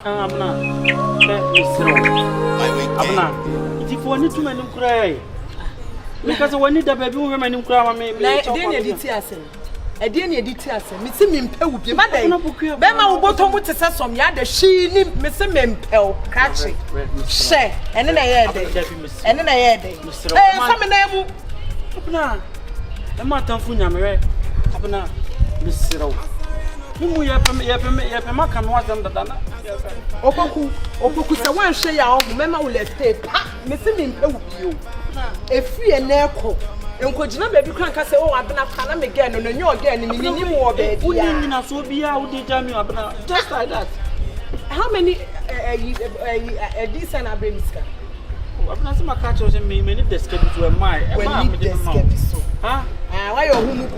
Abna, if you need to make cry, because when you baby women in crowd, maybe I didn't details. Miss him Pel, Bema bottom with some yard, she Miss Mempel, catching, share, and then I had and then I had it. Abna, a matter for Yamere, Abna, Miss SURO. Opoku say one share your mema will escape. Missing me you. A free and echo. And could you not baby crank say, oh, I've been a canam again and you again in the more bed. So be out the just like that. How many decent abenezer? I'm not my catchers and me many descriptions to a mile. Huh? Why are you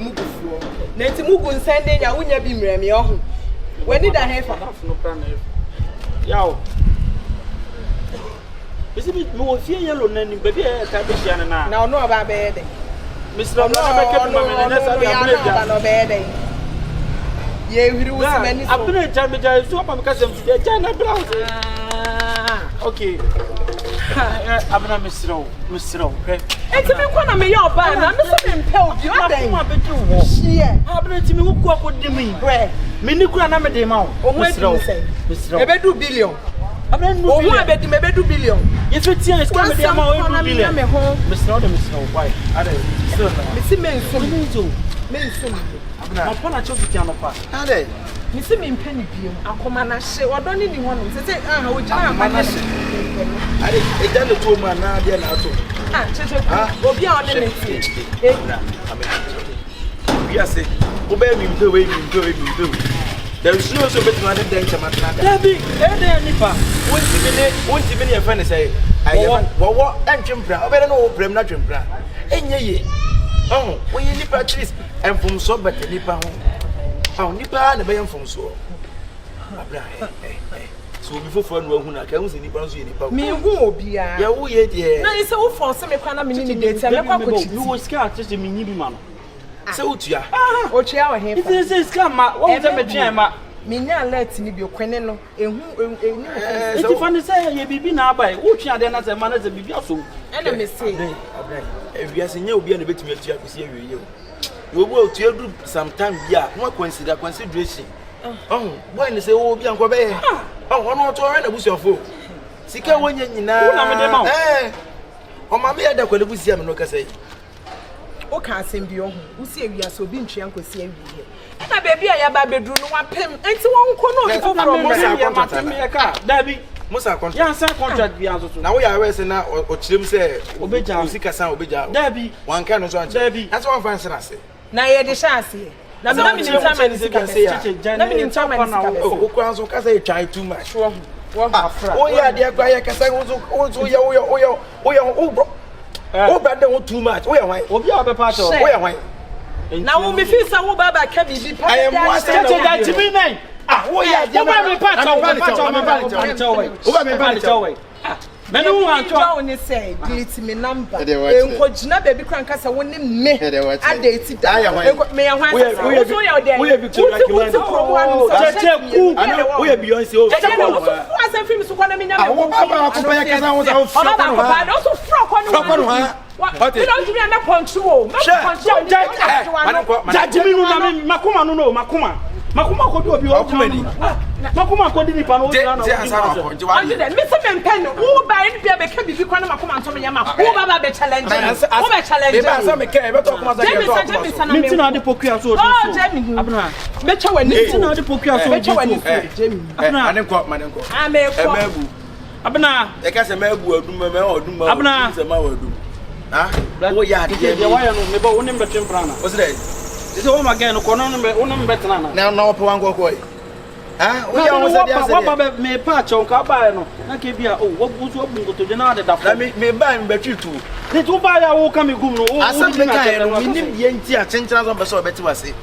Neti Mugu sending ya unya be me oh. When did I have no plan? Yow. Is it more fear yellow than baby a tabician now? No about bed. Mr. No bed. Ye, we do many. I've been a jam so because of the China blouse. Okay. I'm not Miss SURO, okay? And to me, one of me, your band, I'm not saying, you are the yeah. Happening to me who cook with me, where Minicra and a demo, or what do you say? Maybe 2 billion. I don't know, maybe 2 billion. If it's here, it's going to be a million. Miss SURO, why? I don't Miss Men, I'm upon a chocolate piano pass. Are they? Miss me penny beam, I'll come and I say, I don't need one to say, I would try my nation. I didn't the 2 man now, dear Nato. Go beyond the yes, obey me, do it, do. There is no so better than danger, Debbie, NIPA. Won't even a friend say, I what, and Jimpra, I better know, Prem, not Jimpra. And ye, oh, when you nip at least, and from so better NIPA. Oh, NIPA and a bayan from so. So before for who I can see NIPA. Me who be a yeah. No, it's all for some kind of minute. You will scared just a mini man. So, yeah. Oh, chair him. It is come, what was a jam? Minya let me be a queneno. And who, funny say, you be now by which are then as a man as a baby also. And a mistake. If you are saying you'll be a bit to make you. You will tell you sometime, yeah, what consideration. Oh, when they say, oh, be uncle Bay. Oh, one or two and a bush of food. Sika when you know, eh? Oh, my mother, the Qualibusia, no can say. O can't send you who say we are so being uncle see here. And a baby, I have a bedroom, one pen, and so one corner. Debbie, Musa contract be answered. Now we are resting now, or Chim say, Obeja, Sika San Obeja. Debbie, one can also Debbie. That's one fancy I say. Now, you're the chassis. Now, let me in time and say, let me in time and oh, Crowns or Casa try too much. Oh, yeah, dear Kyekyeku also, oh, but don't too much. Where am I? Oh, you have a part of where am I? Now, we feel so bad. I am one that to me, man. Ah, oh, yeah, men who want to only say, delete me number. And what not baby crankers are winning me. I dated that. May I want to we have been we have beyond so. I said, Films, one of me. I also frock on what don't you be control? Makuma no, Makuma could do your comedy. Makuma could be pano. Mr. Pen, who by any baby can be one of Makuma to me, who by the challenge. Oh, yeah, what's that? This home again, one better now. No, one go away. Ah, we always may patch on Cabano. I can be what would you go to the other? Let me buy him better too. They will buy a walk coming good. I said, we need the entire 10,000 of better was it.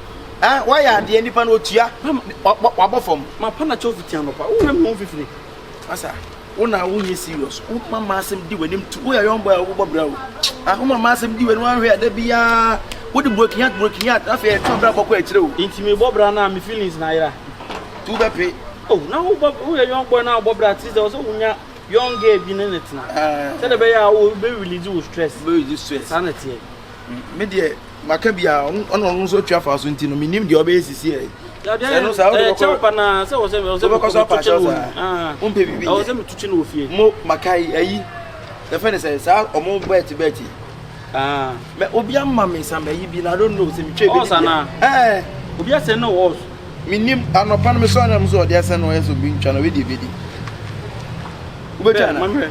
Ah, why are the any pan with ya? What from my Panachofitiano? Who moved me? Asa. Una who is serious. My massive do with him to wear your boy over brow. I hope my massive do with one where there be a would working out. I feel to grab a quite true. Intimate Bobrana, my feelings, Naira. To the pay. Oh, now we are young boy now, Bob Bratis, also young gay being in it now. Tell the way I will be really do stress. Very stress. Sanity. Media, Macabia, on so traffic, so me name the obese here. I know so was to fear. Mo Makai, the friend says, or more Betty. Ah, Obiam mammy, some may be, I don't know, some chicken. Eh, Obia said no was. Me name, I'm not Panama son, I'm so there's no answer being channel with DVD. Ubechana, mamma.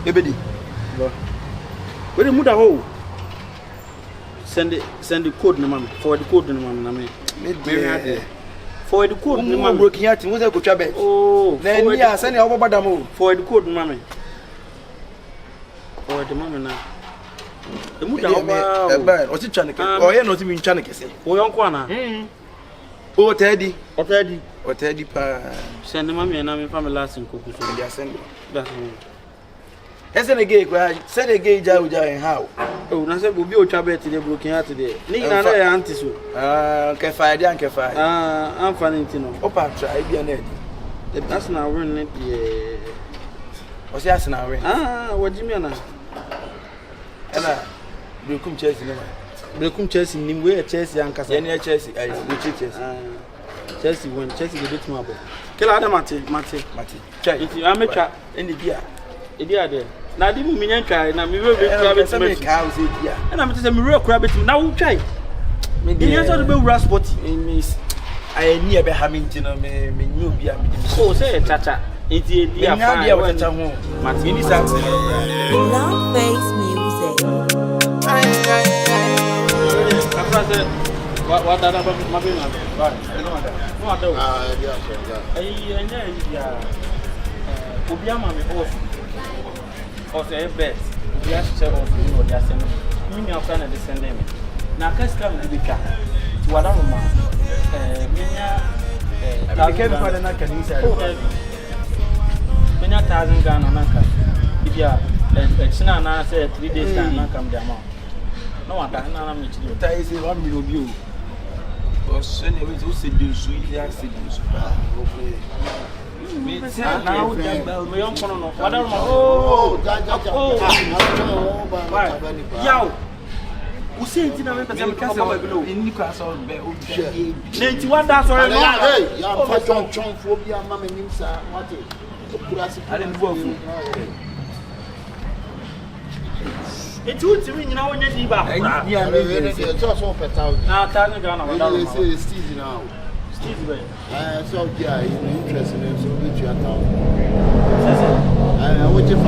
Ebedi. Where the mother hole? Send the code, no mamma, for the code, no mamma. For the code, no mamma, working at him with a good habit. Oh, then we are sending over Badamo for the code, mamma. For the mamma now. The mother, what's it Chanek? Or you're not even Chanek. Oh, young Kwana. Oh, Teddy. Or Teddy Pa. Send the mammy and I'm in family last in Coco. Send that. Hasn't a gay cry, said a gay Jauja and how? Oh, Nasa will be a chabet today, broken out today. Nina, auntie, Cafe, young Cafe. I'm funny to know. Opa, try be an eddy. That's now running it. What's that now? Ah, what do you mean? And will come chasing him. Will come chasing him where Chelsea and Cassania Chelsea. Chelsea when Chelsea the bit marble. Kill Adam Mati. If you are a trap in the beer. Idia there. Now, didn't mean try. Now, we will be crabby cows here. And I'm just a real crabby now. Try. Maybe you have to be raspotty. Miss, I near Hamilton. Me new beer. Oh, say, Tata. It's the idea of Martini Sands. Long face music. What that about my business? What? Obiama me off. Of a bet, we have to tell you what they are saying. You are trying to descend them. Now, can't come to the car. To what other man? I can't find an Akaebenezer. Many 1,000 Ghana on Anka. If you are a China, and I said 3 days, and come down. No one can meet you. There is 1 million view. Or send it to seduce, sweet accidents. Now, we don't know. Oh, Yow. Who said it? I'm below in Newcastle. 91, that's all right. I'm John Phobia, Mamma Nimsa. What I didn't go for it. Would mean, you know, when you back. Yeah, it's also for 1,000. Now, Tana, say Steve now. So, yeah, you're interested in so which you are now. I want you 500.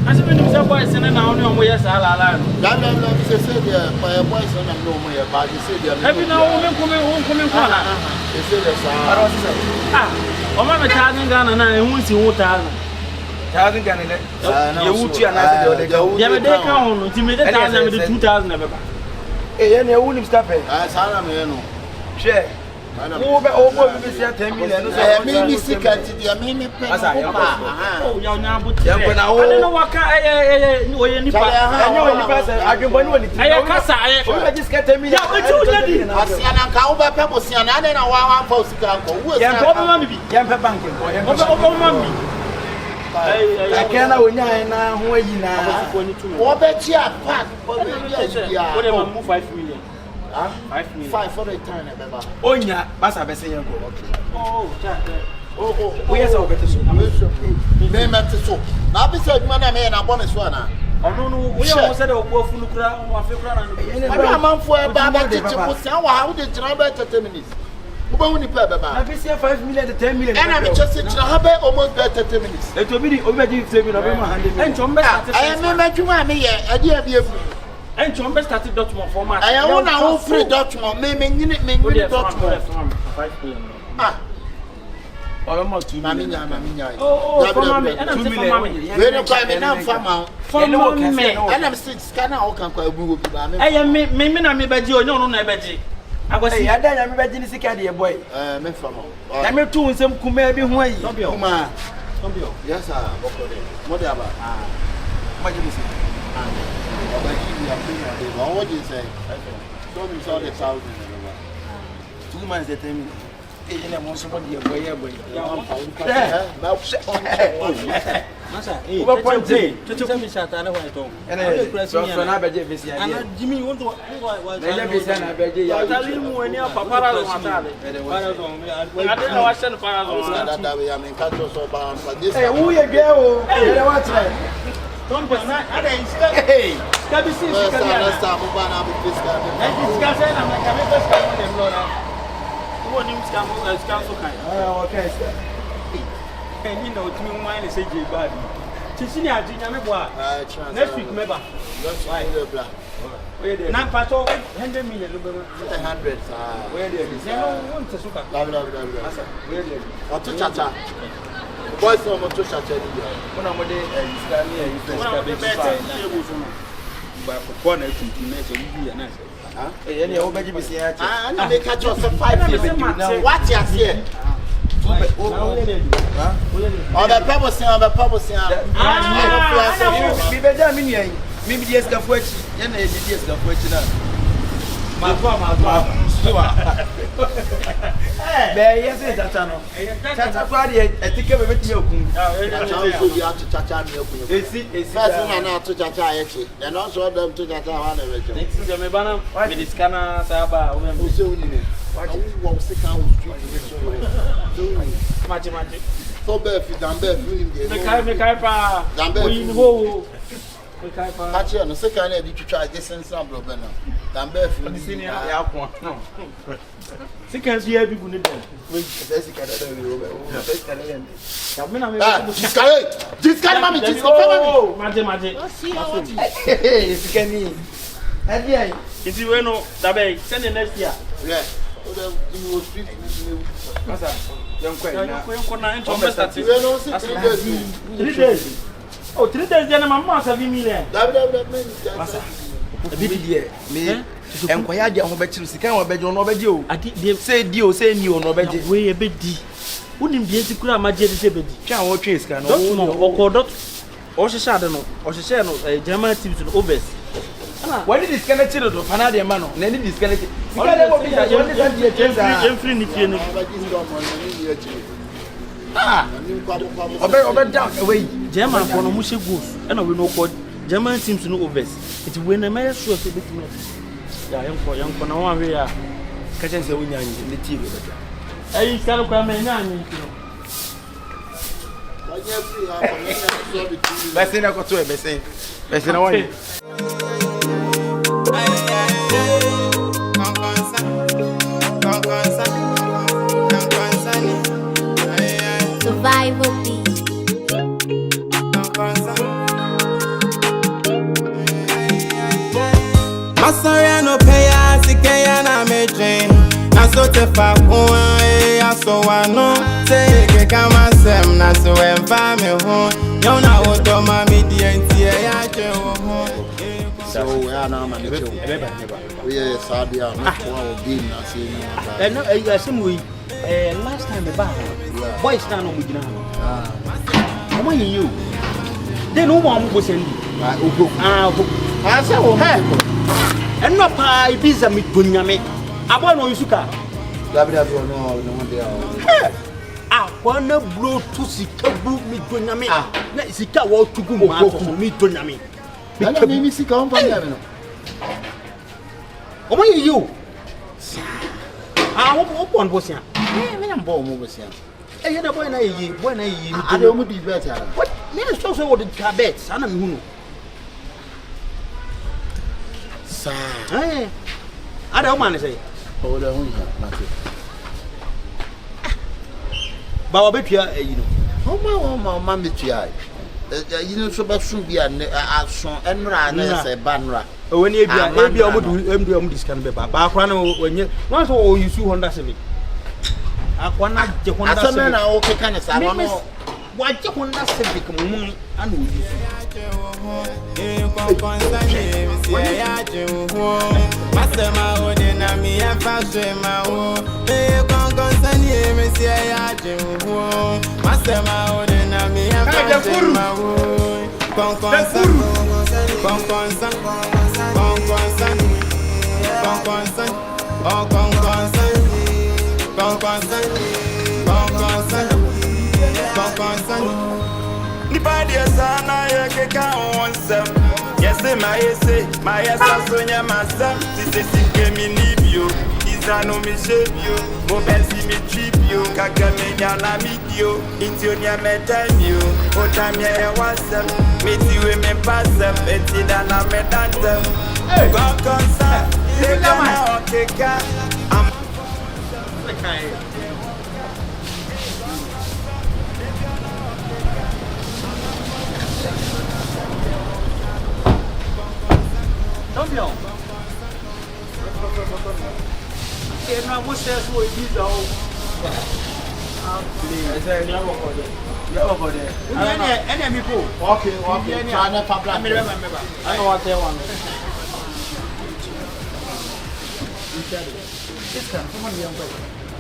I said, when you say boys and now, no more, yes, I'll allow you. That say, by a boys and no more, but you say, every now and coming corner. They say, ah, oh, Mamma Tarzan Ghana, and I won't see water. Tarzan Ghana, you would see another day count, ultimately 2,000 ever. Eh, you won't stop it. I saw them, share. Over 10 million. Maybe sick at the mini pass. Oh, you're now, but I don't know what I can win it. I just get 10 million. I see an Akaoba Pebbles and I don't know why I'm supposed to go. Yampa banking. I can't win now. Who are you now? What bet you are packed? What am I 5 million? 5 million. 5 for the time, oh, yeah, Massa Bessie. Oh, yes, I'll bet so. Name at the soap. Now, besides, man, I mean, I want to one. I don't know. We all said, oh, go full crowd. I'm on for a baba. How did you know better 10 minutes? Only pay Baba. I see 5 million to 10 million. And I'm just saying, I have almost better 10 minutes. It will be already 7 of them. And Chombe, I am a Jumani, a dear be a free. And Chombe started document for my. I own our free document, maybe document. 5 million. Ah. Almost 2 million. Oh, for mommy, and I'm 2 million. Very quite enough for mommy, and I'm 6 scanner. I am maybe not me, but you don't know, Betty. I was saying, I don't remember Jenny Sicadia boy. Me from I'm a 2 and some Kume be way. Yes, sir. Whatever. What do you say? What do you say? Don't miss all the 1,000. 2 months at time. And I'm also one year boy. Masa, what point to tell me that I know what I told. And I bet you this year. And Jimmy want to and you know, to me, mine is a J bad. Cecilia, next week, remember. Not part of 100 million. 100. Where there is no to suka. Or to chacha. Boys from to chacha. When I'm no second edit to try this and some problem. Dambe from the senior yakwa. Second year people need them. This guy, mammy, this guy, if you know, Dabe, send the next year. Yeah. Oh, 3 days, then my mother have million. And quiet your bedroom, can bed on over you. I did say, Dio, say you on over you. Way a bit D. Wouldn't be able to cry my jelly. Can't watch his can or or she shadow or she shadow a German team to the overs. Why did this connect to Panadia Mano? Then it is connected. Down away. German for no mushy goose, and I will know what German seems to know overs. It's when a man sure to be young for no one we are catching the winner in the TV. I can't come in. Best in a go to a best in a way. Survival beat. Masaya no paya sikaya na meje na so te fa ho ya so wano te ke kama sem na so emfa me ho yo na woto ma me di enti ya che ho so we are now man we are sadia no for game na say no asim last time the bar boys stand on mugina how many you then no one go send Opoku I say oh and no pie visa me gunyame abo no yusuka www no there wanna blow to sikabu me gunyame na sika wo tugu ma to me gunyame na me sika on pa no omo you wo pon bosia me na mbo mo bosia you the boy na yi I don't want to be better. What? Me so what the cabet sana me hunu. Sa. Eh. Ada o man say. O da hu ya, mate. Ba wa betua you know. O ma betua. You know so ba sun bia ason enra na say banra. O wani ebia o mu discan be ba akwa na onye. No so o use Honda Civic. Akwana je Honda Civic. Asana na o keka ne sa no. Wa je Honda Civic mu ana o use. Masema ode na mi ya faswe ma wo kon sani me si ya je wo masema ode na mi ya faswe ma wo kon Nipa dia sana ye keka onsem. Yes my asonya masam. Sisi kemi nibio. Izano mi shebio. Mo bensi mi tripio. Kaka me nyana midio. Intionia metamio. Otamia ya wasem. Metiwe me pasem. Eti dana me dantem. Konkonsa. Keka na okeka. Don't know. Okay, now what says what you do? Please, I never go there. Never go there. Any people? Okay. China public. I know what they want.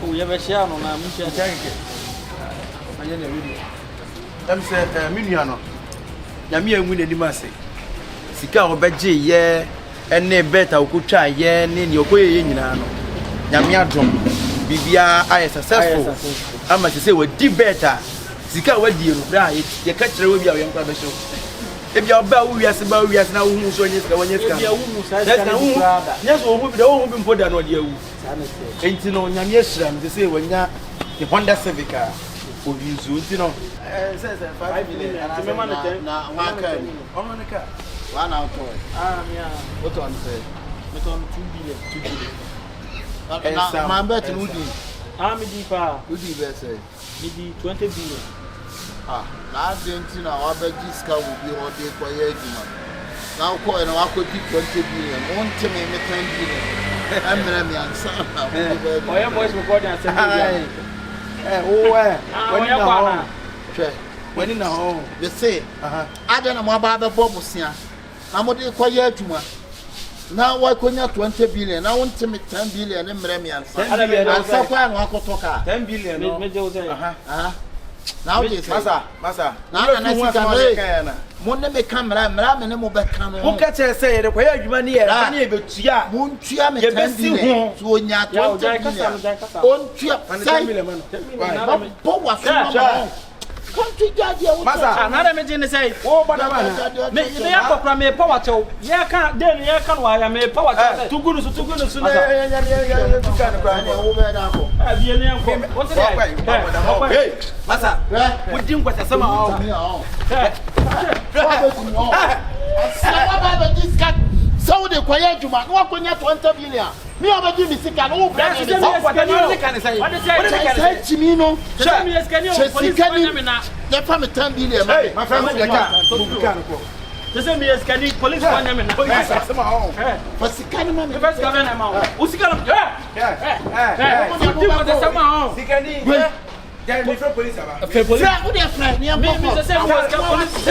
Oh, you have a share on my mission. I didn't read it. I'm saying, Miniano. Yamia win the massy. Sika obeje ye ene beta okutwa ye ne ne okoye nyina no nyame adom bibia aye successful ama se we di beta sika wadi no bra ye ka kire we bia we nkwa be show e bia oba wo wiase ba wiase na wo hu so onye sika wonye sika bia wo mu sa sika nyeso wo hu bi da wo hu bi mpoda no de awu enti no nyame ahira me se wanya the Honda Civic o yuzu enti no say 5 million na wa ka ono ne ka one out toy. Yeah. What on say? But on 2 billion. Now, my bet in Woody. Deeper. Woody, let's say. Maybe 20 billion. Now, didn't I bet this car will be all day for a year. Now, calling I could be 20 billion. Won't tell me 10 billion. I'm very young, son. My boys were going and saying, when in the home, they say, I don't know about the Bobusia. I'm going to quiet to one. Now, why couldn't you 20 billion? I want to make 10 billion in Remian. 10 billion. I'm so far, I could talk 10 billion. Now, this Massa. Now, I Monday may come, I'm ramming him over come. Who can say the way you money? I but ya won't you have 10 billion to one yard? Don't you have 10 billion? What was country daddy, another machine say, oh, but they are for me power to ya can't then ya can why I may power to good to good as soon as what's it? Massa, we didn't what somehow. This cat so the quiet you man, walk on your 20 billion. Me over give me sick and oh, what say? What is Chimino? The family 10 billion. My friend, the same as can you police one name somehow. But the kind of man, the first government, who's going to somehow? Then we from police about. Police. Who they friend? Me and Mr. Sam was police. I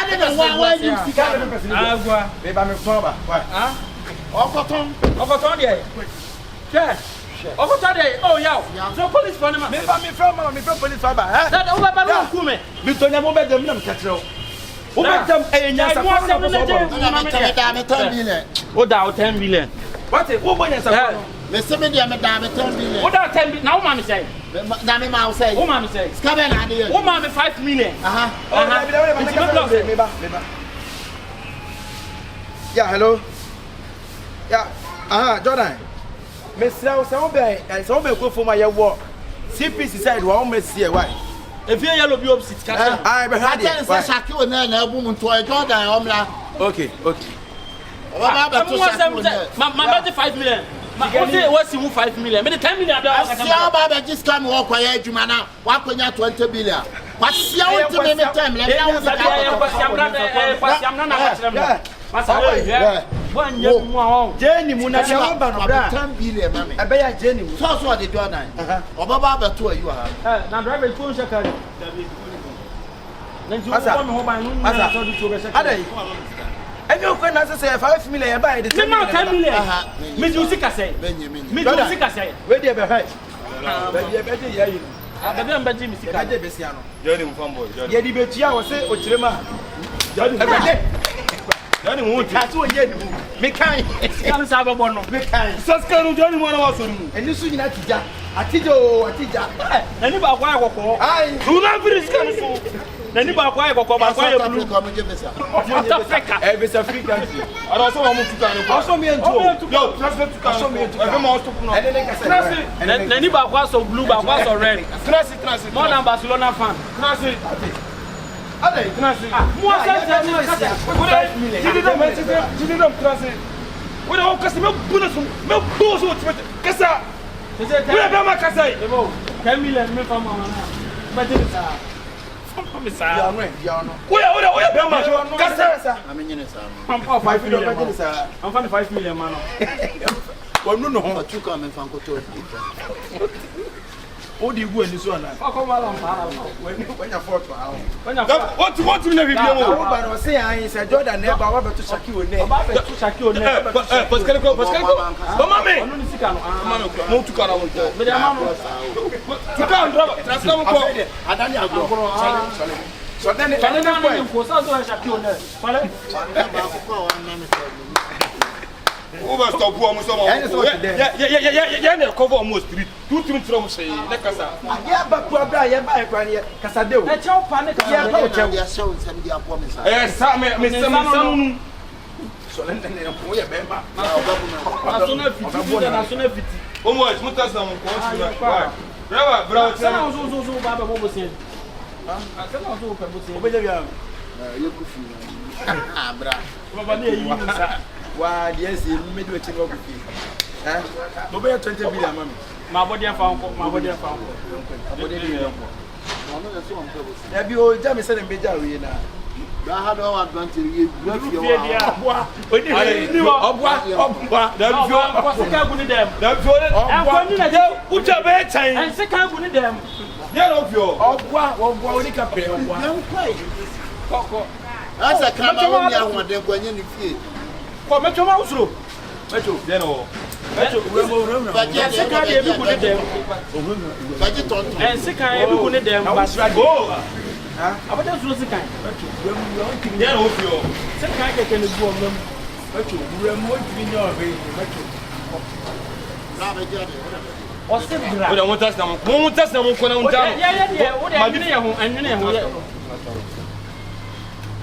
don't know why you speak out. Maybe I'm a farmer. Why? Okoton there. Okoton there. Oh yeah. So police for me. Me from police farmer. That over baru kume. Me to nyamo be dem nam katro. O be dem enya sa for no 10 billion. What e wo bonya sa me se me dia me da me 10 billion. O da 10 billion. Now mama say. Na me ma say. O mama say. Skabe na dey. O mama 5 million. Yeah, hello. Yeah. Jordan. Mesra so be go for my work. CPC side wa o mesi e why. If you yellow be opposite catch. I be had it. Say Shaki na bu mu to Jordan omla. Okay. My 5 million. What's 5 million? But the 10 million. I just come walk quiet you man. Wa konya 20 billion. What's your ultimate time? Let one year more. Jenny Muna 10 billion, mammy. I bet Jenny. So what the Jordan. Or Baba to you are. Now drive a phone check. Then you come home and and you can answer say 5 million by the 10 million. Me do sick say. Me do sick say. Where they be high. I don't bet Jimmy sick. Johnny from boy. Yeah, the betia was say Ochirema. Any won't. That's what you do. Me kind. Can say about no. Me kind. Saskanu Johnny one was on. And you soon atija. Atija. Any ba kwa ko. Ai. Do not be risky. Any ba kwa ko ba kwa blue. Come give me some. Africa. Every African country. I also want to can. Also me and two. Yo, translate to Also me and two. Every month to know. Translate. Any ba kwa so blue ba kwa so red. Translate. More than Barcelona fan. Translate. Allez, translate. Moi ça c'est we don't customer bonus me bozo kasa we be ma kasa 10 million me fa mama ba de ça me ça we be ma kasa I'm in sa. I'm 5 million I'm 5 million man No no two come and fan ko to. O di gu ani so ana. Akoma la mpara When you fought for how? What you na bibia mo Ba no say an say Jordan na ba wa beto Shaki o ne. ba be tu Shaki o ne Pascal ko mama me onu ni sika no mo tu kana mo me de mama tu kan drop translate ko Adani agro. So then the kana na ko sa do Shaki o ne pale over stop who almost yeah cover almost 3 2 from say na kasa ya ba ku abra ya ba ekwan ye kasa de o e chew pa ne ka ya ba o chew ya show nsem dia po me sa sa me sanu so then ko ye be ba national fiti o mo es mutas na mo ko ti na bravo sana zo ba ba bo sen sana zo pe bo sen o be je ya ye ku fi bra baba ne yi ni sa wa yes me do chi go ku fi no be 20 billion mami ma body fa nko abode ya bi o ja me se na be ja we na da ha do wa advantage ye gba fi obwa oni ni obwa da bi ko sika gu ni dem da bi o en ko ni na je u ja be chan en sika gu ni dem ye no fi o obwa oni ka pe obwa koko asa kama wo mi ahode ko anya ni fie ko mecho ma usuro mecho ye no en sika de bi gu ni dem baji tonton en sika e bi gu ni dem ba go abode usuro sika ye no fi o sika keke ni bu omam mecho mo ti ni o be mecho na be jade o se bra o da mo tas na mo ko na mo ta ya o de anwene ye ho ye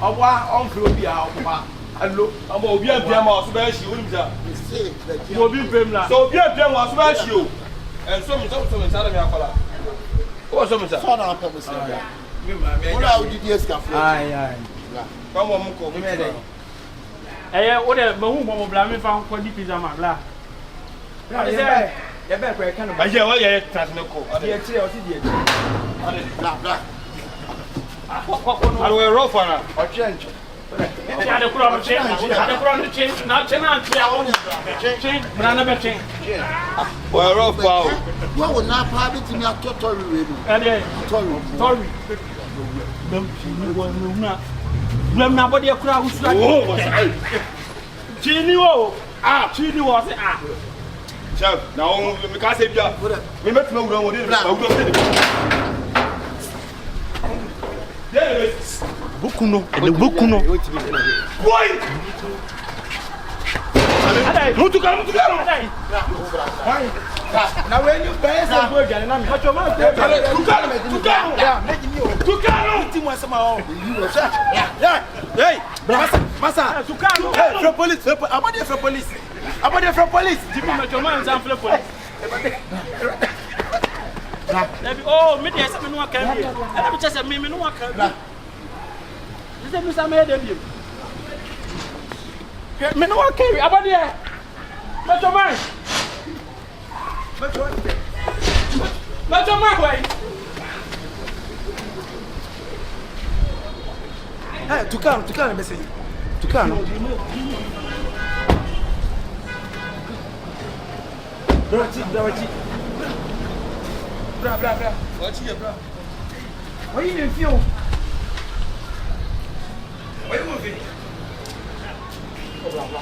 obwa on fro bi a obwa allo amo obi abia ma so ba shi onim za say the mo bi pem la so obi abia ma so ba shi o en so mi sa da mi akola o so mi sa so na pa me say me ma me wala udi DS ka flo ai ka mo ko me de o de ma hu mo bla me fa ko di pizza ma bla ya be ko e kan ba je wa ye trans ne ko die tire o ti die bla bla alo we rough ana o trench ya de kuro no chen na chen na chen na be chen we rough wow wo wo na pa bi ti mi atotori we no ade sorry blam na body kura usura chini wo chini wo se chef na o mi ka se bia mi metuma wura wo de na wura de bukuno boy mutu ka na we ni be se go jare na mi macho ma tukano ti mo se ma o hey masa tukano hey police abode from police jibi macho ma nzan fle police oh me dey say me no aka bi ana bi chese me no aka bi say me say me dey bi me no aka bi abode macho man why hey tukano be say tukano Bra. What's here, bra? Why you in feel? Why you moving?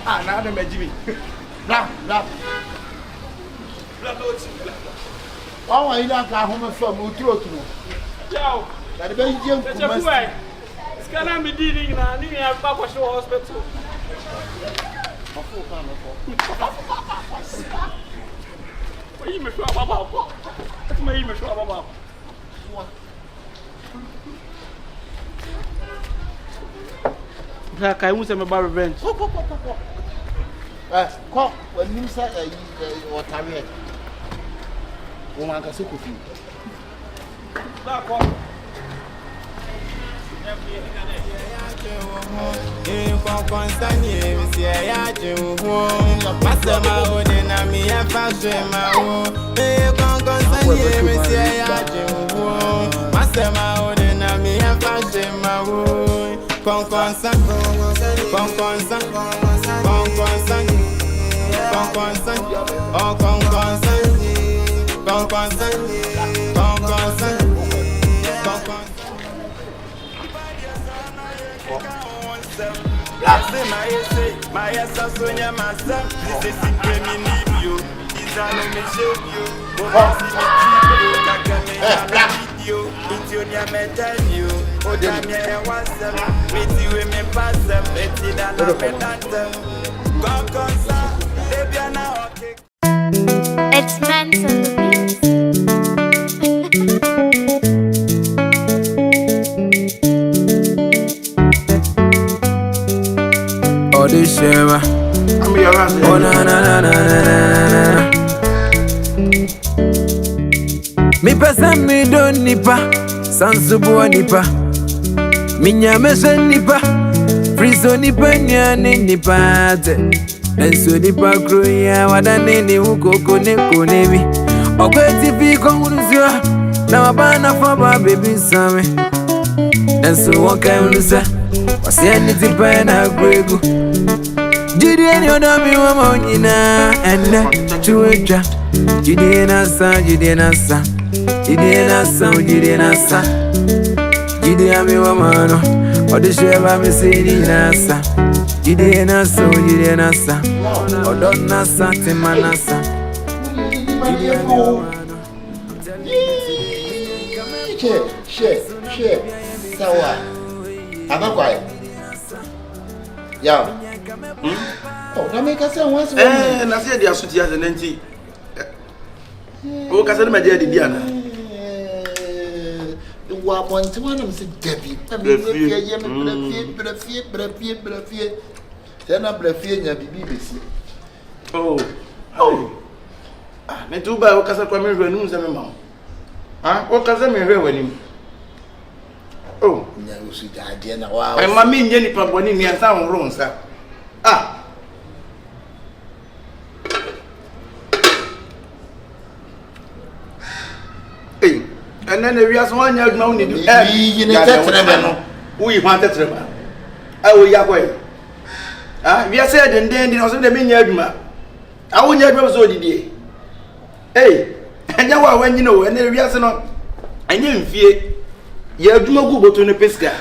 Ah, now them Jimmy. Bra. wa wa ila ka ho me fa mu turo turo ciao da be je ku mas skana me di ni na ni ya pa ko show hospital Kai mu se me ba revenge. Ko when you say what time here? Woman ka se ko fi. Da ko. It's meant to Oh, this shema. Oh, na na na na na na. Mi pesa mi don NIPA, sansubu NIPA. Minya mesa NIPA, friso NIPA nyane NIPA te. Enso NIPA kruya wadane ni ukoko neko nebi. Okwe TV kongunuzio, na wabana faba baby same. Enso waka unusa, wasiani tipa na gwegu. Jidi eni odami wa maonyina, ene chuecha. Jidi nasa, jidi nasa. Jidi nasa. Jidi ami wa mano, odisheba misiri nasa. Jidi nasa. Odon nasa, tima nasa. Jidi ami wa mano. Share. Sawa. Anakwai. Yeah. Oh, na make us once. Na say dia so tia nenti. O ka say na dia di dia na. Wa ponti wanam se gabi. Brafie. Tena brafie nya bibi besi. Oh. Ah, nenti ba o ka say kwa me hwe nu se me ma. Ah, o ka say me hwe wani. Oh, nya usu jade na wa. Ai mami nye nipa boni ni asa honro nsa. Ah. Hey, and then we are one young man in the air. You need to we want to remember. I will ya. Ah, we are said and then also the main yardma. I won't yet so did. Hey, and now when you know, and then we are not. I didn't fear. You do not go to the pesca.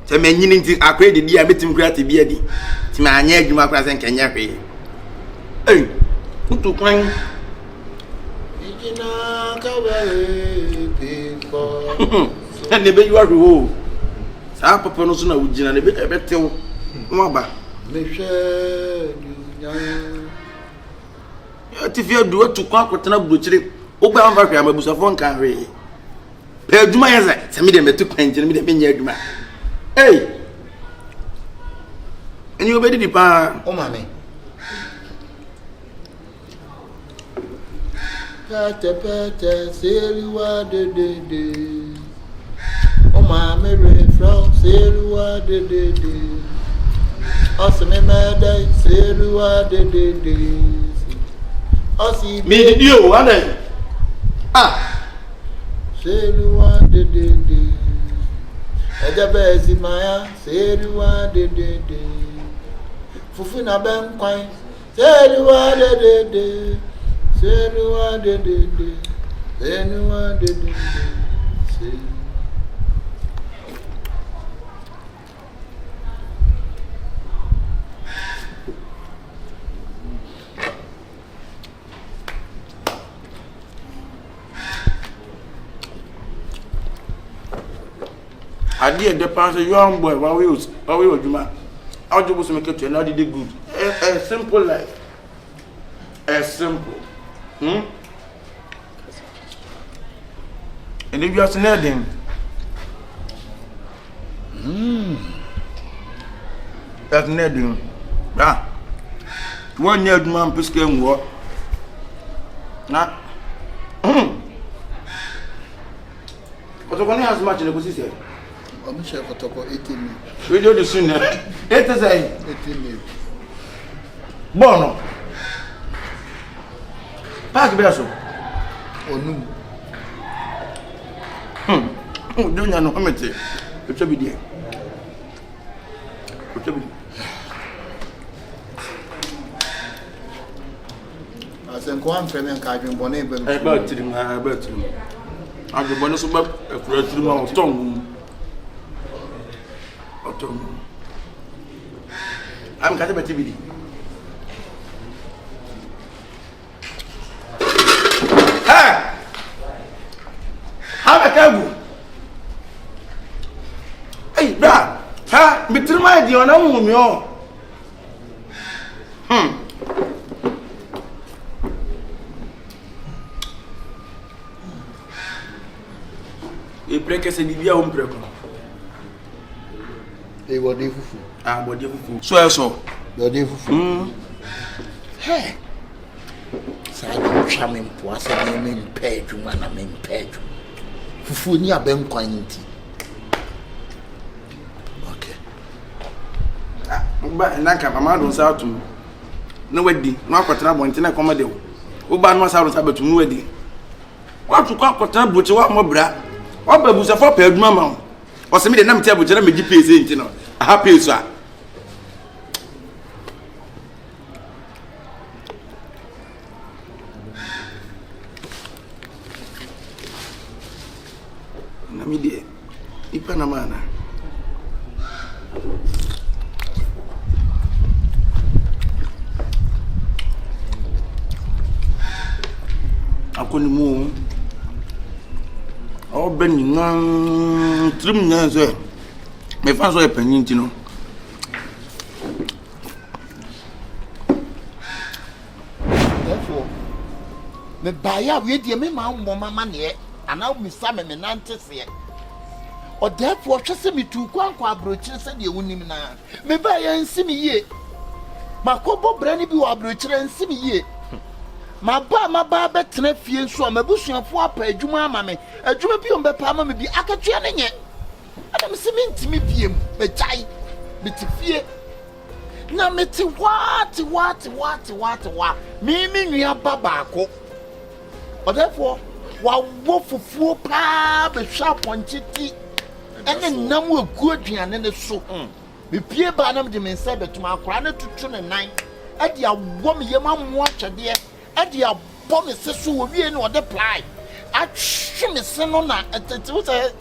Tell me, you need to upgrade the dear bit of gratitude. To my near you, my present can you pay? Hey, who to climb? And the baby you are who? Our papa knows no would generally be a bit till Maba. If you do it to conquer the butchery, open back a bus of one carry. Pay do my answer, send me them to paint and me the vineyard. Hey, and you obey the power. Oh, mammy. Pata, Selua de. Oh, mammy, from Selua de. Also, me mother, Selua de. Also, me did you, one day. Ah, Selua de. Ejabezi maya, Selua de. Fufuna ben kwai, Selua de. Selua de. I did the pass a young boy while we was Juma. I'll do some make it and I did good. A simple life. A simple. And if you are saying that's nothing. Ah, 1 year man pisking what? Nah. But I has much in the position. I'm sure for top 18 minutes. We do the sooner. 18 minutes. Bono. Pass Besso. Oh, no. Don't you know how much it should be there? I said, go on, Tremor and Kajan Bonnet, but I bet him. I'm the bonus of a fresh room of tongue. I'm got a TV. Ha! How a cabo? Hey, brah! Ha! Between my dear, no, e break esse bibia o mpreko e body fufu body fufu so é só body fufu hey sai do chame mpo asa me mpedwu na me mpedwu fufu ni abem kwanti okay ba na ka mama don sa atum na wadi na akwatara bonte na komade wo ba no sa ro sa betum no wadi wa tu kwa akwatara boche wa mobra wa ba busa for pa aduma ma o se me de na mtia boche na me gi pese nti no aha pese a na mi de ipa na mana akoni mu o beni nan trim nan zo me fa so e panin ti no therefore me baya we die me ma mo mama ne ana mi sa me nante se o therefore twese me tu kwankwa abrochire se de wonim na me baya nsimi ye makobo brani bi wa abrochire nsimi ye maba betena fie nso mabusuafo apa adwuma ama me adwuma bi on bepa ama me bi akatua ne nye adam se mentimi biem bejai betifie na meti what mi nua baba ko therefore wa wo fufuo pa be hwa ponchiti ene nam egu aduane ne so me pie ba nam de me nsa betuma akora ne tutu ne nan ade awo me yema mo atwede ade abo me se so wo wie no de ply atwe me se no na tetewo se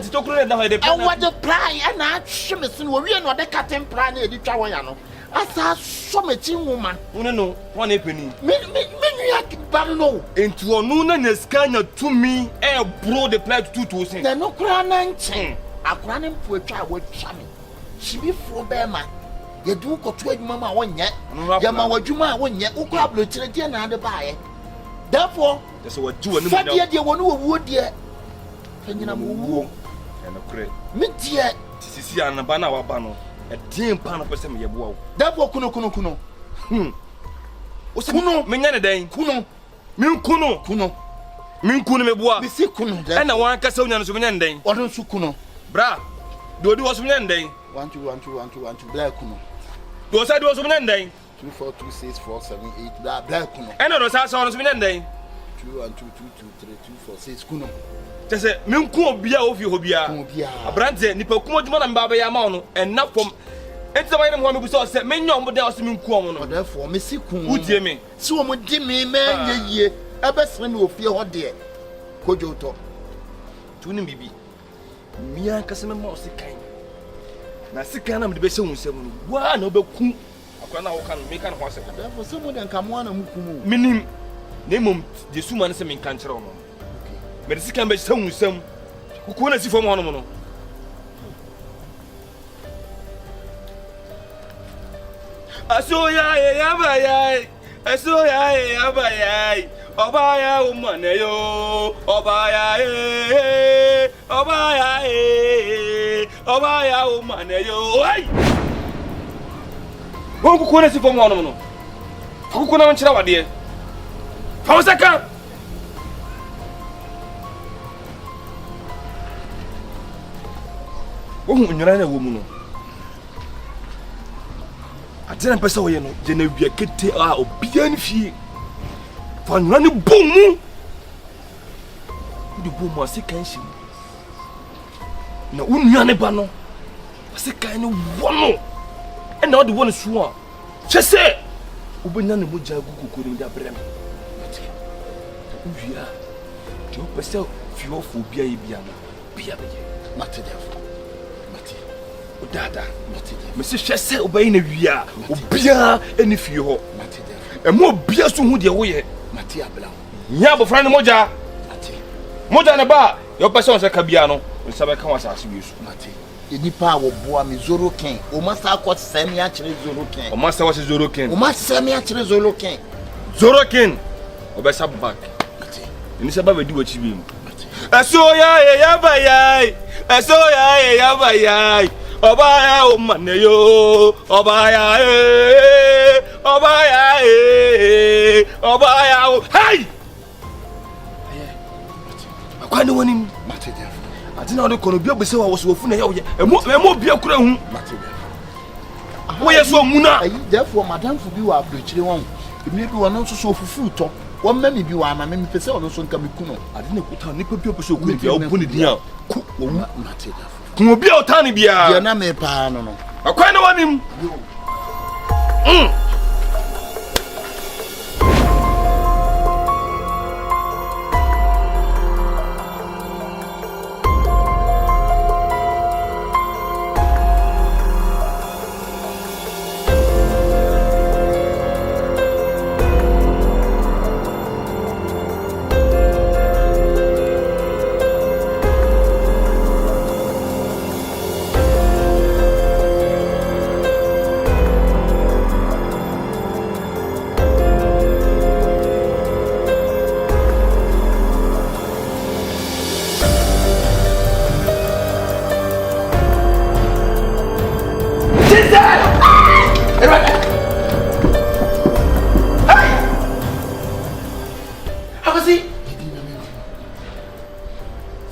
ti to kuro da ho de ply what the ply na atwe me se no wo wie no de katem ply na edi twa wo ya no asa so me ti nwoma one no one epeni me nua kibam no enti onu na neskanya tumi e bro de ply tutu sin na no kura na nchen akura ne mpo atwa wo twa me chibi fro be ma yedu koto adwuma ma wonye yama wadwuma wonye ukọ ablochire die na ade baaye therefore so wadwu wonu na die wonu wuo die fanyina mo wuo eno kure me die sisi anaba na waba no edin pa no pese me yeboa wo therefore kuno o se kuno menya ne den kuno min kuno meboa me si kuno da na wan kasa onya no so menya ne den odon su kuno bra do di wo so menya ne den 1 2 black kuno do sa do so menya ne den 2 4 2 6 4 7 8 black kuno ena do sa so no so menya ne den 2 1 2 2 2 3 2 4 6 kuno tese min ku obia ofi hobia abrante nipa kuma djuma na mbaba ya ma no enna fom enti sama ene mo me bu so se menyo mo de o se min ku o mo no therefore me si kun udie me si o mo di me yeye ebesere na ofie ho de kojo to tuni bibi mia kaseme ma o se kan na sika na me de be se hunsem no wa na obeku akwa na wo kan me kan ho se therefore se mo de nkamo na mukumu minim na mom de suma na se min kan kire o no mais si kan be se hunsem ko na si fo mo no Asoya yabayai. Asoya yabayai. Obaya umaneyo. Obaya Obaya umaneyo. Ai. Wonku kone si fomo no. Fakukuna wanchira wade. Fawsaka. Wohu nyara na wo mu no. Adena pesa wo ye no, je na wia kete a obia ni fie. Fa nyara ni bomu. Ndi bomu asika nshi. Na unua ne ba no. Asika ni wono. E na odi wono su a. Chese. Ubenya ne mo jagu kokori nda brem. Uwia. Jo pesa fie ofo bia ye bia no. Bia beye. Matedefo. Dada, Mr. Chese obey na wia, obia eni fie ho. E mo obia so hu de wo ye. Mate abla. Nya bofra ne moja. Moja na ba, yo pese on se ka bia no, nsa be ka wasa ase yesu. Mate. Enipa wo boa me zoro ken. O masa akot sem ya kire zoro ken. O masa wa se zoro ken. O masa sem ya kire zoro ken. Zoro ken. Obesa back. Mate. Ni se ba be di wo chi bi mu. Asoya yabayai. Asoya yabayai. Obaya umaneyo, Obaya Obaya hey! Akwani woni mate def. Adina ode kono bia gbese wa wo so fu na ye wo ye. Emo bia kura hu. Mate def. Wo ye so muna. Ayi therefore madam fu bi wa abrochire won. Emi bi wono so so fufu to. Wo mami bi wa ama me pese wono so nka me kuno. Adina kuta ni pe pese ku bia wo bu ni dia. Ku wo mate def. Ku obi a otani bia. Dia na me pa no no. Akwani woni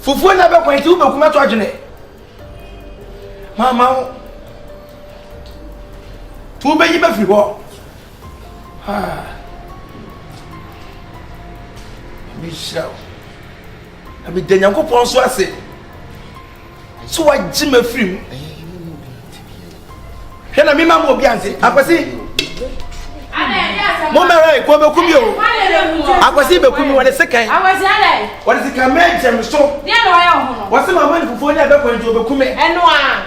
Fufu na be kwenti ube kuma to adwene. Mama tu be yi be fi ho. Ha. Mi shao. Abi de Nyankopon so ase. So wa ji ma firi. Hwe na mi ma mo obi anse. Akwasi. Mo mere ko be kumi o. Akwasi be kumi wale sekan. Akwasi ale. Wale sekan me jem so. Dia no ya ho no. Wase mama ni fufu na be kwenti obe kumi. Eno a.